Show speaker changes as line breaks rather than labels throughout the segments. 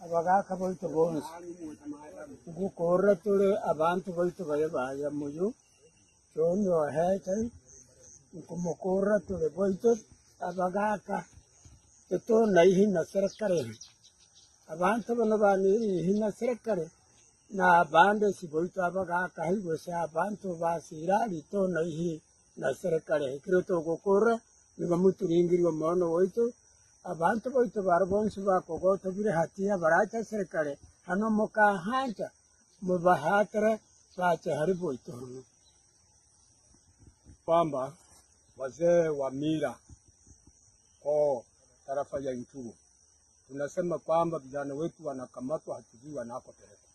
abagaka boito bonse gukora tore abantu boito baya muyo choni ohete nkumukora tore boito abagaka to naihi na serikali abantu bano baniri hina serikali na bande si boito abagaka higo se abantu basirali to naihi na serikali kirito gukora niba muturingirwa mono boito abantu boito barabonse bakogota bire hatia baracha serikali hano mukahanja mubahatara bacha hari boito hano
kwamba wazee wa mila kwa tarafa ya Ituri tunasema kwamba vijana wetu wanakamatwa, hatujui wanakopelekwa.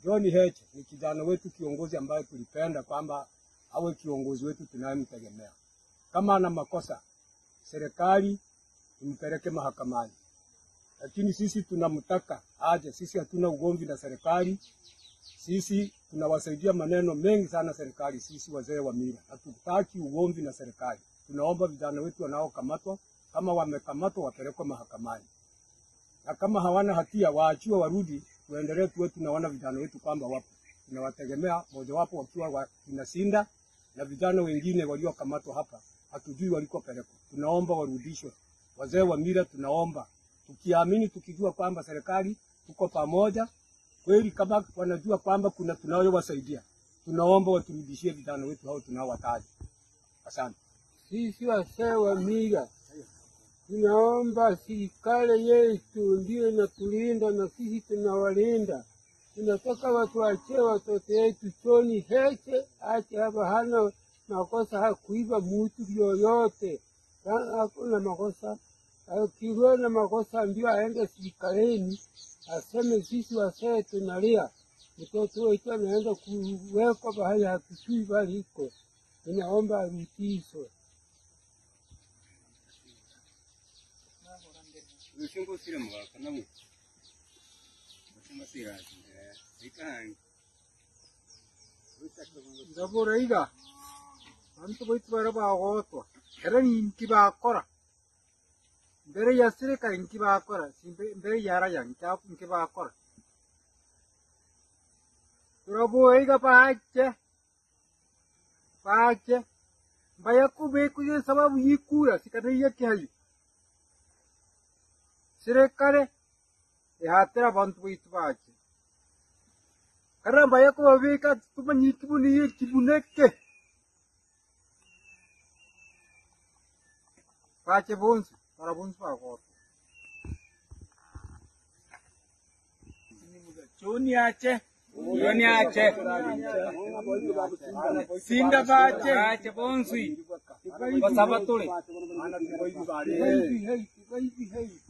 John Heche ni kijana wetu, kiongozi ambaye tulipenda kwamba awe kiongozi wetu tunayemtegemea. Kama ana makosa, serikali impeleke mahakamani, lakini sisi tunamtaka aje. Sisi hatuna ugomvi na serikali, sisi tunawasaidia maneno mengi sana serikali. Sisi wazee wa mila hatutaki ugomvi na serikali. Tunaomba vijana wetu wanaokamatwa, kama wamekamatwa wapelekwe mahakamani, na kama hawana hatia waachiwe warudi, tuendelee tuwe tunaona vijana wetu kwamba wapo. Tunawategemea, moja wapo wakiwa tunasinda, na vijana wengine waliokamatwa hapa hatujui walikopelekwa. Tunaomba warudishwe. Wazee wa mila tunaomba, tukiamini tukijua kwamba serikali tuko pamoja kweli, kama wanajua kwamba kuna tunayowasaidia, tunaomba waturudishie vijana wetu hao tunaowataja. Asante.
Sisi wazee wa mila tunaomba serikali yetu ndio inatulinda na sisi tunawalinda. Tunataka watuachie watoto wetu. John Heche ache hapa hana makosa, hakuiba mtu yoyote, hakuna makosa. Akiwa na makosa ndio aende serikalini aseme sisi wazee tunalia mtoto wetu anaenda kuwekwa bahali hatujui bali iko. Tunaomba arudishwe.
Ushungu sile mwaka na mwe. Mashamba sira. Ikani.
Zabura iga. Antu boitu baraba agotwa. Era ni nkibakora. Mbere ya serikali nkibakora, mbere ya raia nkibakora. Turabo iga pache. Mbaya kubekuye sababu yikura sikati yake hayo. Serikali ihatira bantu boitu bache. Karamba yako wabeka tumanyi kibuni kibuneke. Bache bonsu, para bonsu bako. John Heche. Sinda bache bonsu. Basabatule. Hey.